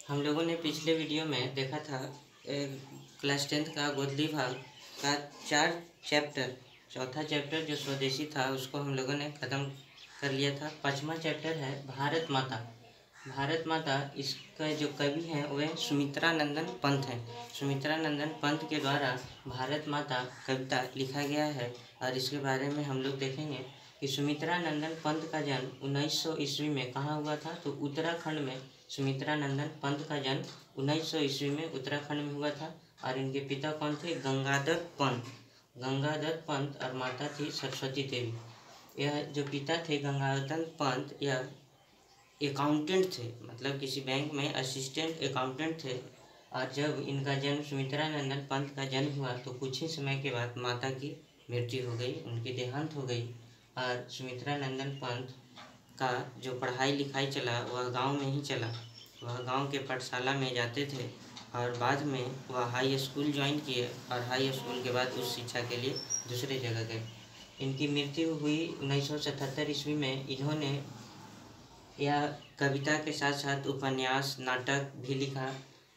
हम लोगों ने पिछले वीडियो में देखा था क्लास 10th का गोदली भाग का 4 चैप्टर। चौथा चैप्टर जो स्वदेशी था उसको हम लोगों ने ख़त्म कर लिया था। 5वां चैप्टर है भारत माता। भारत माता, इसका जो कवि हैं वह सुमित्रा नंदन पंत हैं। सुमित्रा नंदन पंत के द्वारा भारत माता कविता लिखा गया है और इसके बारे में हम लोग देखेंगे कि सुमित्रा नंदन पंत का जन्म 1900 ईस्वी में कहाँ हुआ था, तो उत्तराखंड में सुमित्रा नंदन पंत का जन्म 1900 ईस्वी में उत्तराखंड में हुआ था। और इनके पिता कौन थे? गंगाधर पंत। गंगाधर पंत और माता थी सरस्वती देवी। यह जो पिता थे गंगाधर पंत, यह अकाउंटेंट थे, मतलब किसी बैंक में असिस्टेंट अकाउंटेंट थे। और जब इनका जन्म सुमित्रा नंदन पंत का जन्म हुआ तो कुछ ही समय के बाद माता की मृत्यु हो गई, उनकी देहांत हो गई। और सुमित्रा नंदन पंत का जो पढ़ाई लिखाई चला वह गांव में ही चला। वह गांव के पाठशाला में जाते थे और बाद में वह हाई स्कूल ज्वाइन किए और हाई स्कूल के बाद उस शिक्षा के लिए दूसरे जगह गए। इनकी मृत्यु हुई 1977 ईस्वी में। इन्होंने यह कविता के साथ साथ उपन्यास, नाटक भी लिखा।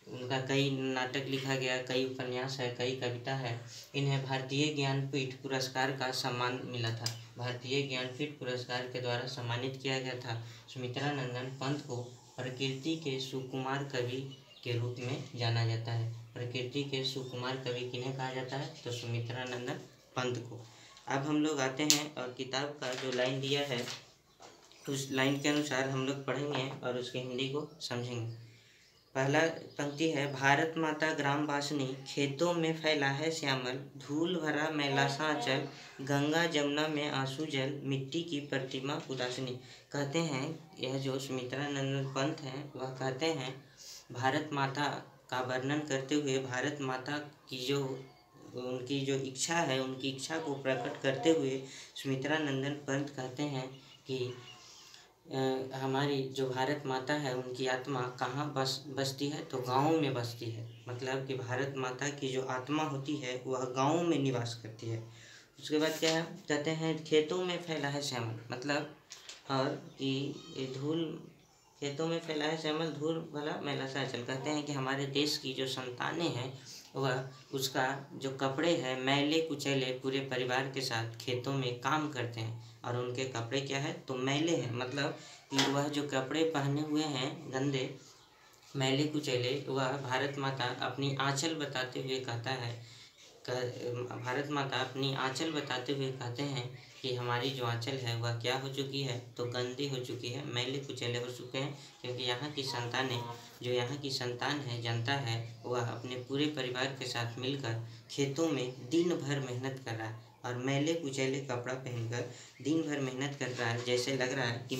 उनका कई नाटक लिखा गया, कई उपन्यास है, कई कविता है। इन्हें भारतीय ज्ञानपीठ पुरस्कार का सम्मान मिला था। भारतीय ज्ञानपीठ पुरस्कार के द्वारा सम्मानित किया गया था। सुमित्रा नंदन पंत को प्रकृति के सुकुमार कवि के रूप में जाना जाता है। प्रकृति के सुकुमार कवि किन्हें कहा जाता है? तो सुमित्रा नंदन पंत को। अब हम लोग आते हैं और किताब का जो लाइन दिया है उस लाइन के अनुसार हम लोग पढ़ेंगे और उसके हिंदी को समझेंगे। पहला पंक्ति है, भारत माता ग्राम वासिनी, खेतों में फैला है श्यामल, धूल भरा मैला सांचल, गंगा जमुना में आंसू जल, मिट्टी की प्रतिमा उदासिनी। कहते हैं, यह जो सुमित्रा नंदन पंत हैं वह कहते हैं भारत माता का वर्णन करते हुए, भारत माता की जो उनकी जो इच्छा है, उनकी इच्छा को प्रकट करते हुए सुमित्रा नंदन पंत कहते हैं कि हमारी जो भारत माता है उनकी आत्मा कहाँ बसती है, तो गाँव में बसती है। मतलब कि भारत माता की जो आत्मा होती है वह गाँव में निवास करती है। उसके बाद क्या है, कहते हैं खेतों में फैला है श्यामल, मतलब और कि धूल, खेतों में फैला है श्यामल, धूल भला मैला सांचल। कहते हैं कि हमारे देश की जो संतानें हैं वह उसका जो कपड़े हैं मैले कुचैले पूरे परिवार के साथ खेतों में काम करते हैं और उनके कपड़े क्या है, तो मैले हैं। मतलब कि वह जो कपड़े पहने हुए हैं गंदे मैले कुचैले, वह भारत माता अपनी आंचल बताते हुए कहता है, भारत माता अपनी आंचल बताते हुए कहते हैं कि हमारी जो आंचल है वह क्या हो चुकी है, तो गंदी हो चुकी है, मैले कुचैले हो चुके हैं। क्योंकि यहाँ की संतानें, जो यहाँ की संतान है, जनता है, वह अपने पूरे परिवार के साथ मिलकर खेतों में दिन भर मेहनत कर रहा है और मैले कुचैले कपड़ा पहनकर दिन भर मेहनत कर रहा है। जैसे लग रहा है कि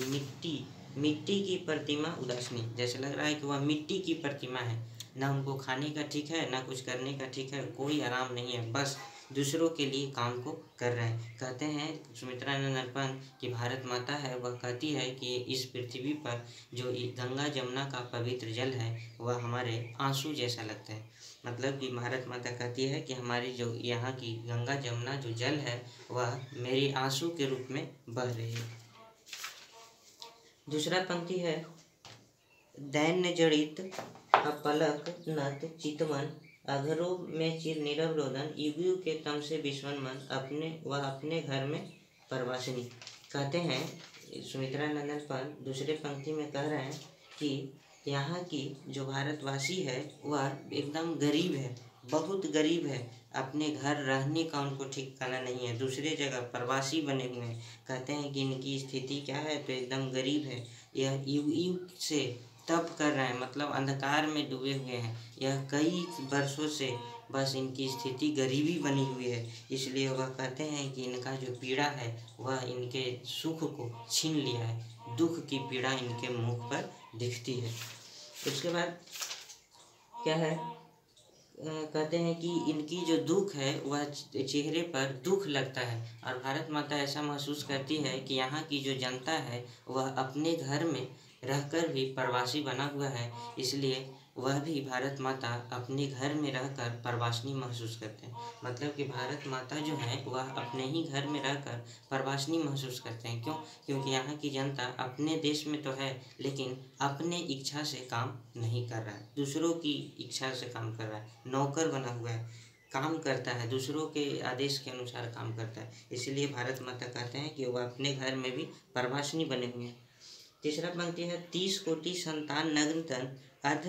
मिट्टी की प्रतिमा उदासनी, जैसे लग रहा है कि वह मिट्टी की प्रतिमा है, ना उनको खाने का ठीक है, ना कुछ करने का ठीक है, कोई आराम नहीं है, बस दूसरों के लिए काम को कर रहे हैं। कहते हैं सुमित्रा नंदन पंत कि भारत माता है वह कहती है कि इस पृथ्वी पर जो गंगा जमुना का पवित्र जल है वह हमारे आंसू जैसा लगता है। मतलब कि भारत माता कहती है कि हमारी जो यहाँ की गंगा जमुना जो जल है वह मेरे आंसू के रूप में बह रही है। दूसरा पंक्ति है, दैन्य जड़ित अपलक नत चितवन, अधरों में चिर नीरव रोदन, युग युग के तम से विस्मन मन, अपने घर में परवासिनी। कहते हैं सुमित्रा नंदन पंत दूसरे पंक्ति में कह रहे हैं कि यहाँ की जो भारतवासी है वह एकदम गरीब है, बहुत गरीब है, अपने घर रहने का उनको ठिकाना नहीं है, दूसरे जगह प्रवासी बने हुए हैं। कहते हैं कि इनकी स्थिति क्या है, तो एकदम गरीब है। यह युग युग से तप कर रहे हैं, मतलब अंधकार में डूबे हुए हैं। यह कई वर्षों से बस इनकी स्थिति गरीबी बनी हुई है, इसलिए वह कहते हैं कि इनका जो पीड़ा है वह इनके सुख को छीन लिया है, दुख की पीड़ा इनके मुख पर दिखती है। उसके बाद क्या है, कहते हैं कि इनकी जो दुख है वह चेहरे पर दुख लगता है और भारत माता ऐसा महसूस करती है कि यहाँ की जो जनता है वह अपने घर में रहकर भी प्रवासी बना हुआ है, इसलिए वह भी भारत माता अपने घर में रहकर प्रवासिनी महसूस करते हैं। मतलब कि भारत माता जो है वह अपने ही घर में रहकर प्रवासिनी महसूस करते हैं। क्यों? क्योंकि यहाँ की जनता अपने देश में तो है, लेकिन अपने इच्छा से काम नहीं कर रहा है, दूसरों की इच्छा से काम कर रहा है, नौकर बना हुआ है, काम करता है, दूसरों के आदेश के अनुसार काम करता है। इसीलिए भारत माता कहते हैं कि वह अपने घर में भी प्रवासिनी बने हुए हैं। तीसरा पंक्ति है 30 कोटि संतान नग्न तन अर्ध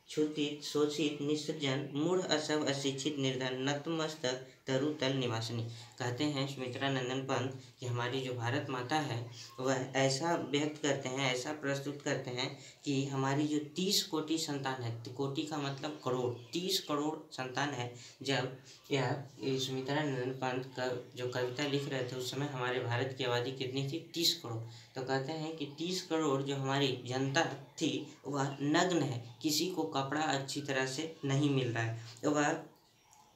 क्षुधित शोषित निसृजन मूढ़ असव अशिक्षित निर्धन नतमस्तक तरुतल निवासिनी। कहते हैं सुमित्रा नंदन पंत कि हमारी जो भारत माता है वह ऐसा व्यक्त करते हैं, ऐसा प्रस्तुत करते हैं कि हमारी जो 30 कोटि संतान है, कोटि का मतलब करोड़, 30 करोड़ संतान है। जब यह सुमित्रा नंदन पंत का जो कविता लिख रहे थे उस समय हमारे भारत की आबादी कितनी थी? 30 करोड़। तो कहते हैं कि 30 करोड़ जो हमारी जनता थी वह नग्न है, किसी को कपड़ा अच्छी तरह से नहीं मिल रहा है, वह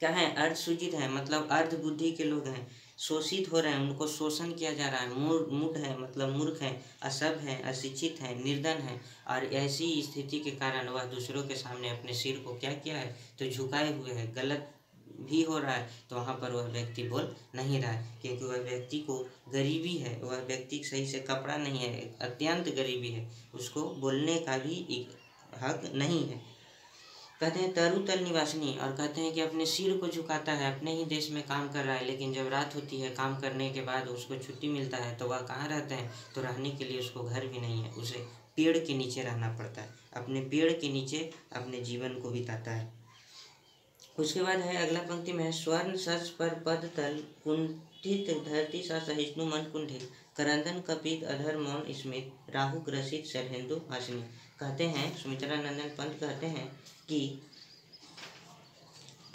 क्या है? अर्धसूचित है, मतलब अर्ध बुद्धि के लोग हैं, शोषित हो रहे हैं, उनको शोषण किया जा रहा है, मूढ़ है मतलब मूर्ख है, असभ है, अशिक्षित है, निर्धन है। और ऐसी स्थिति के कारण वह दूसरों के सामने अपने सिर को क्या किया है? तो झुकाए हुए है। गलत भी हो रहा है तो वहाँ पर वह व्यक्ति बोल नहीं रहा है, क्योंकि वह व्यक्ति को गरीबी है, वह व्यक्ति सही से कपड़ा नहीं है, अत्यंत गरीबी है, उसको बोलने का भी हक नहीं है। कहते हैं तरुतल निवासिनी, और कहते हैं कि अपने सिर को झुकाता है, अपने ही देश में काम कर रहा है, लेकिन जब रात होती है काम करने के बाद उसको छुट्टी मिलता है तो वह कहाँ रहते हैं? तो रहने के लिए उसको घर भी नहीं है, उसे पेड़ के नीचे रहना पड़ता है, अपने पेड़ के नीचे अपने जीवन को बिताता है। उसके बाद है अगला पंक्ति में स्वर्ण सच पर पद तल कुंठित धरती सा सहिष्णु मन कुंठित करंदन कपित अधर मौन स्मित राहु ग्रसित शरहिंदु हासिनी। कहते हैं सुमित्रा नंदन पंत कहते हैं कि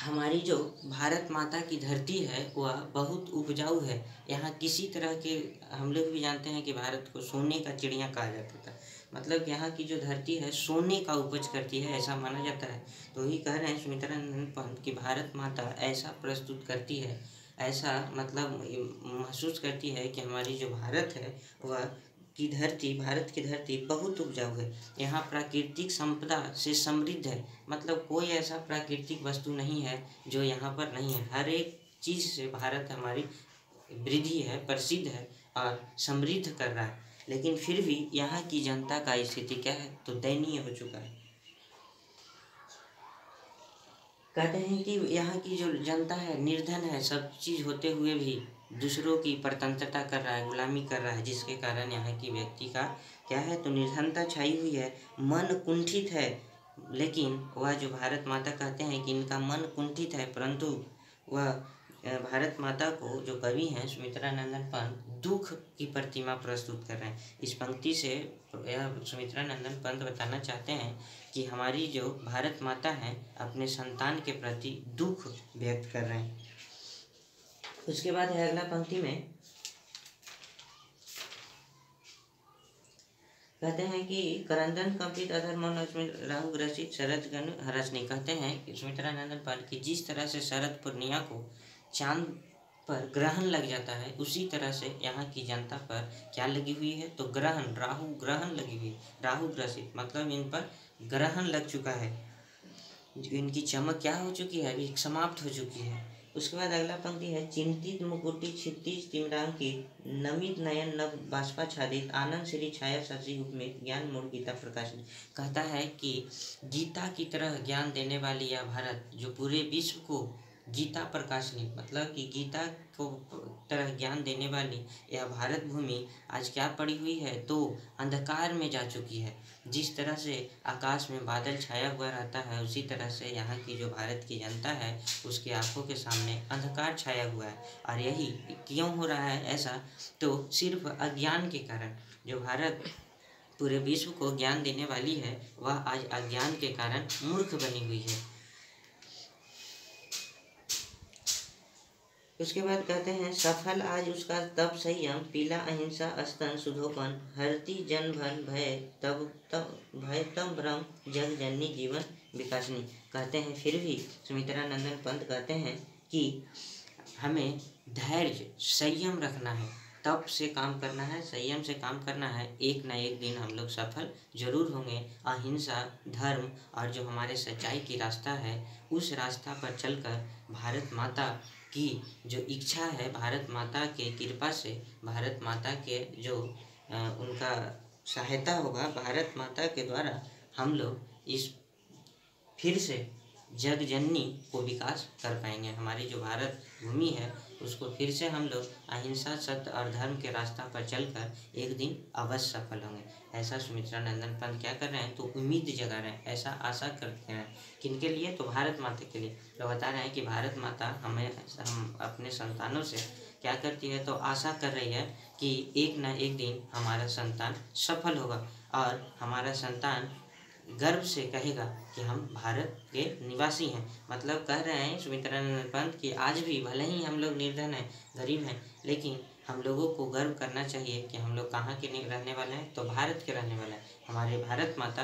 हमारी जो भारत माता की धरती है वह बहुत उपजाऊ है। यहाँ किसी तरह के, हम लोग भी जानते हैं कि भारत को सोने का चिड़िया कहा जाता था, मतलब यहाँ की जो धरती है सोने का उपज करती है, ऐसा माना जाता है। तो ही कह रहे हैं सुमित्रा नंदन पंत कि भारत माता ऐसा प्रस्तुत करती है, ऐसा मतलब महसूस करती है कि हमारी जो भारत है वह की धरती, भारत की धरती बहुत उपजाऊ है, यहाँ प्राकृतिक संपदा से समृद्ध है। मतलब कोई ऐसा प्राकृतिक वस्तु नहीं है जो यहाँ पर नहीं है, हर एक चीज़ से भारत हमारी वृद्धि है, प्रसिद्ध है और समृद्ध कर रहा है। लेकिन फिर भी यहाँ की जनता का स्थिति क्या है? तो दयनीय हो चुका है। कहते हैं कि यहाँ की जो जनता है निर्धन है, सब चीज़ होते हुए भी दूसरों की परतंत्रता कर रहा है, गुलामी कर रहा है, जिसके कारण यहाँ की व्यक्ति का क्या है? तो निर्धनता छाई हुई है, मन कुंठित है। लेकिन वह जो भारत माता कहते हैं कि इनका मन कुंठित है, परंतु वह भारत माता को जो कवि हैं सुमित्रा नंदन पंत दुख की प्रतिमा प्रस्तुत कर रहे हैं। इस पंक्ति से यह सुमित्रा नंदन पंत बताना चाहते हैं कि हमारी जो भारत माता हैं अपने संतान के प्रति दुख व्यक्त कर रहे हैं। उसके बाद है अगला पंक्ति में कहते हैं कि करंदन कंपित अधर मौन राहु ग्रसित शरद गण हरसनी। कहते हैं कि सुमित्रा नंदन पंत की जिस तरह से शरद पूर्णिमा को चांद पर ग्रहण लग जाता है, उसी तरह से यहाँ की जनता पर क्या लगी हुई है? तो ग्रहण, राहु ग्रहण लगी हुई, राहु ग्रसित मतलब इन पर ग्रहण लग चुका है, इनकी चमक क्या हो चुकी है? अभी समाप्त हो चुकी है। उसके बाद अगला पंक्ति है चिंतित मुकुटी क्षितिज तिम्रांकित नमित नयन नव बाष्पाच्छादित आनंद श्री छाया शशि उपमित ज्ञान मूल गीता प्रकाशित। कहता है कि गीता की तरह ज्ञान देने वाली यह भारत जो पूरे विश्व को गीता प्रकाशनी मतलब कि गीता को तरह ज्ञान देने वाली यह भारत भूमि आज क्या पड़ी हुई है? तो अंधकार में जा चुकी है। जिस तरह से आकाश में बादल छाया हुआ रहता है, उसी तरह से यहाँ की जो भारत की जनता है उसकी आंखों के सामने अंधकार छाया हुआ है। और यही क्यों हो रहा है ऐसा? तो सिर्फ अज्ञान के कारण। जो भारत पूरे विश्व को ज्ञान देने वाली है वह आज अज्ञान के कारण मूर्ख बनी हुई है। उसके बाद कहते हैं सफल आज उसका तप संयम पीला अहिंसा स्तन सुधोपन हरती जन भन भय तब भ्रम जग जननी जीवन विकासनी। कहते हैं फिर भी सुमित्रा नंदन पंत कहते हैं कि हमें धैर्य संयम रखना है, तप से काम करना है, संयम से काम करना है, एक ना एक दिन हम लोग सफल जरूर होंगे। अहिंसा, धर्म और जो हमारे सच्चाई की रास्ता है, उस रास्ता पर चलकर भारत माता की जो इच्छा है, भारत माता के कृपा से, भारत माता के जो उनका सहायता होगा, भारत माता के द्वारा हम लोग इस फिर से जग जननी को विकास कर पाएंगे। हमारी जो भारत भूमि है उसको फिर से हम लोग अहिंसा, सत्य और धर्म के रास्ता पर चलकर एक दिन अवश्य सफल होंगे। ऐसा सुमित्रा नंदन पंत क्या कर रहे हैं, तो उम्मीद जगा रहे हैं, ऐसा आशा करते हैं। किनके लिए, तो भारत माता के लिए। तो बता रहे हैं कि भारत माता हम अपने संतानों से क्या करती है, तो आशा कर रही है कि एक न एक दिन हमारा संतान सफल होगा और हमारा संतान गर्व से कहेगा कि हम भारत के निवासी हैं। मतलब कह रहे हैं सुमित्रा नंदन पंत कि आज भी भले ही हम लोग निर्धन हैं, गरीब हैं, लेकिन हम लोगों को गर्व करना चाहिए कि हम लोग कहाँ के रहने वाले हैं, तो भारत के रहने वाले हैं। हमारे भारत माता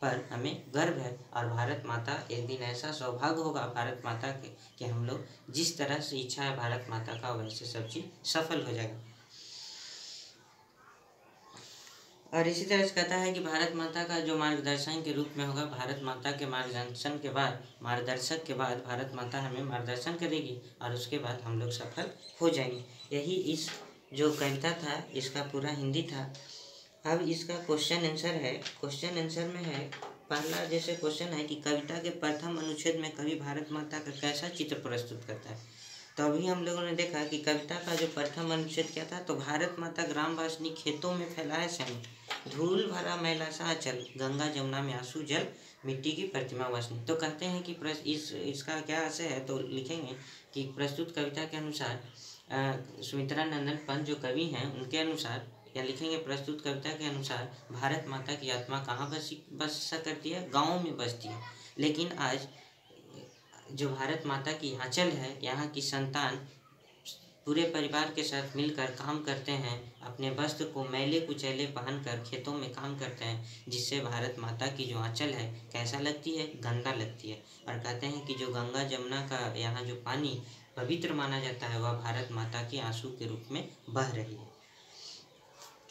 पर हमें गर्व है और भारत माता एक दिन ऐसा सौभाग्य होगा भारत माता के कि हम लोग जिस तरह से इच्छा है भारत माता का, वैसे सब चीज़ सफल हो जाएगा। और इसी तरह से कहता है कि भारत माता का जो मार्गदर्शन के रूप में होगा, भारत माता के मार्गदर्शन के बाद, मार्गदर्शक के बाद भारत माता हमें मार्गदर्शन करेगी और उसके बाद हम लोग सफल हो जाएंगे। यही इस जो कविता था इसका पूरा हिंदी था। अब इसका क्वेश्चन आंसर है। क्वेश्चन आंसर में है, पहला जैसे क्वेश्चन है कि कविता के प्रथम अनुच्छेद में कवि भारत माता का कैसा चित्र प्रस्तुत करता है। तो अभी हम लोगों ने देखा कि कविता का जो प्रथम अनुच्छेद क्या था, तो भारत माता ग्रामवासिनी खेतों में फैलाए सैनिक, धूल भरा मैला सा चल, गंगा जमुना में आंसू जल, मिट्टी की प्रतिमा वासनी। तो कहते हैं कि इसका क्या आशय है, तो लिखेंगे कि प्रस्तुत कविता के अनुसार सुमित्रा नंदन पंत जो कवि हैं उनके अनुसार, या लिखेंगे प्रस्तुत कविता के अनुसार भारत माता की आत्मा कहाँ बस करती है, गाँव में बसती है। लेकिन आज जो भारत माता की आंचल है, यहाँ की संतान पूरे परिवार के साथ मिलकर काम करते हैं, अपने वस्त्र को मैले कुचैले पहनकर खेतों में काम करते हैं, जिससे भारत माता की जो आंचल है कैसा लगती है, गंदा लगती है। और कहते हैं कि जो गंगा जमुना का यहाँ जो पानी पवित्र माना जाता है, वह भारत माता के आंसू के रूप में बह रही है।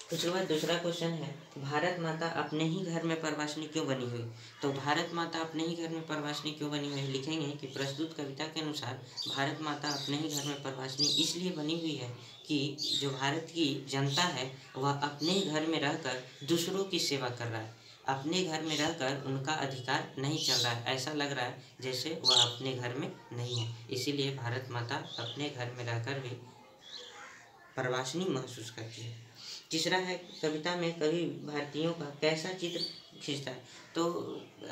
उसके बाद दूसरा क्वेश्चन है, भारत माता अपने ही घर में परवासिनी क्यों बनी हुई। तो भारत माता अपने ही घर में परवासिनी क्यों बनी हुई, लिखेंगे कि प्रस्तुत कविता के अनुसार भारत माता अपने ही घर में परवासिनी इसलिए बनी हुई है कि जो भारत की जनता है वह अपने ही घर में रहकर दूसरों की सेवा कर रहा है। अपने घर में रहकर उनका अधिकार नहीं चल रहा है, ऐसा लग रहा है जैसे वह अपने घर में नहीं है। इसीलिए भारत माता अपने घर में रहकर भी परवासिनी महसूस करती है। तीसरा है, कविता में कवि भारतीयों का कैसा चित्र खींचता है। तो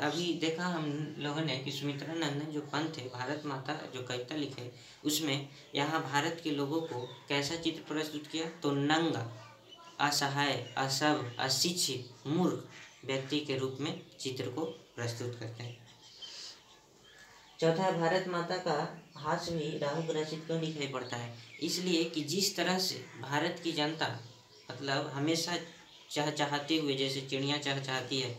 अभी देखा हम लोगों ने कि सुमित्रा नंदन जो पंत थे, भारत माता जो कविता लिखे, उसमें यहाँ भारत के लोगों को कैसा चित्र प्रस्तुत किया, तो नंगा, असहाय, असभ, अशिक्षित, मूर्ख व्यक्ति के रूप में चित्र को प्रस्तुत करते हैं। चौथा, भारत माता का हास्य भी राहु ग्रसित क्यों दिखाई पड़ता है। इसलिए कि जिस तरह से भारत की जनता मतलब हमेशा चहचहाते हुए, जैसे चिड़िया चहचहाती है,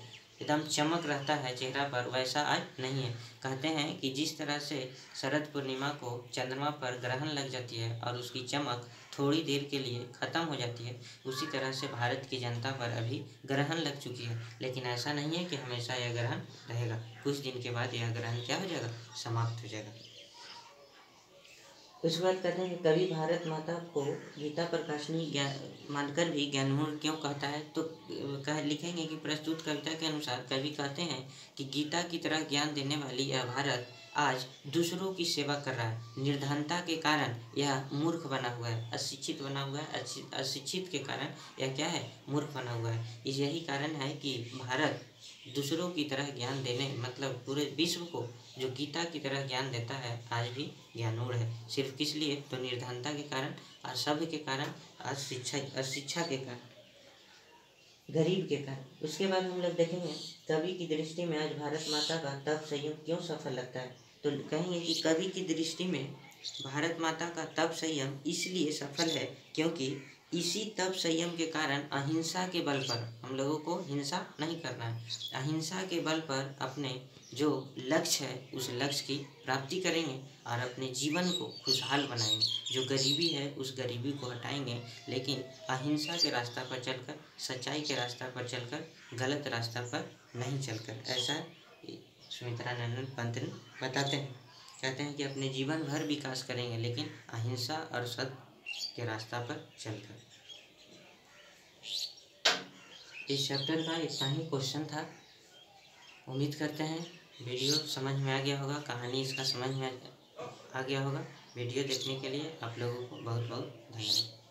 एकदम चमक रहता है चेहरा पर, वैसा आज नहीं है। कहते हैं कि जिस तरह से शरद पूर्णिमा को चंद्रमा पर ग्रहण लग जाती है और उसकी चमक थोड़ी देर के लिए ख़त्म हो जाती है, उसी तरह से भारत की जनता पर अभी ग्रहण लग चुकी है। लेकिन ऐसा नहीं है कि हमेशा यह ग्रहण रहेगा, कुछ दिन के बाद यह ग्रहण क्या हो जाएगा, समाप्त हो जाएगा। उसके बाद कहते हैं कि कवि भारत माता को गीता प्रकाशनी मानकर भी ज्ञानमूर्ण क्यों कहता है। तो लिखेंगे कि प्रस्तुत कविता के अनुसार कवि कहते हैं कि गीता की तरह ज्ञान देने वाली यह भारत आज दूसरों की सेवा कर रहा है। निर्धनता के कारण यह मूर्ख बना हुआ है, अशिक्षित बना हुआ है। अशिक्षित के कारण यह क्या है, मूर्ख बना हुआ है। यही कारण है कि भारत दूसरों की तरह ज्ञान देने, मतलब पूरे विश्व को जो गीता की तरह ज्ञान देता है, आज भी ज्ञानूढ़ है। सिर्फ किस लिए, तो निर्धनता के कारण, असभ्य के कारण, अशिक्षा के कारण, गरीब के कारण। उसके बाद हम लोग देखेंगे कवि की दृष्टि में आज भारत माता का तप संयम क्यों सफल लगता है। तो कहेंगे कि कवि की दृष्टि में भारत माता का तप संयम इसलिए सफल है क्योंकि इसी तप संयम के कारण अहिंसा के बल पर हम लोगों को हिंसा नहीं करना है। अहिंसा के बल पर अपने जो लक्ष्य है उस लक्ष्य की प्राप्ति करेंगे और अपने जीवन को खुशहाल बनाएंगे। जो गरीबी है उस गरीबी को हटाएंगे, लेकिन अहिंसा के रास्ता पर चलकर, सच्चाई के रास्ता पर चलकर, गलत रास्ता पर नहीं चलकर। ऐसा सुमित्रानंद पंत बताते हैं। कहते हैं कि अपने जीवन भर विकास करेंगे लेकिन अहिंसा और सत्य के रास्ता पर चलकर। इस चैप्टर का इतना ही क्वेश्चन था। उम्मीद करते हैं वीडियो समझ में आ गया होगा, कहानी इसका समझ में आ गया होगा। वीडियो देखने के लिए आप लोगों को बहुत बहुत धन्यवाद।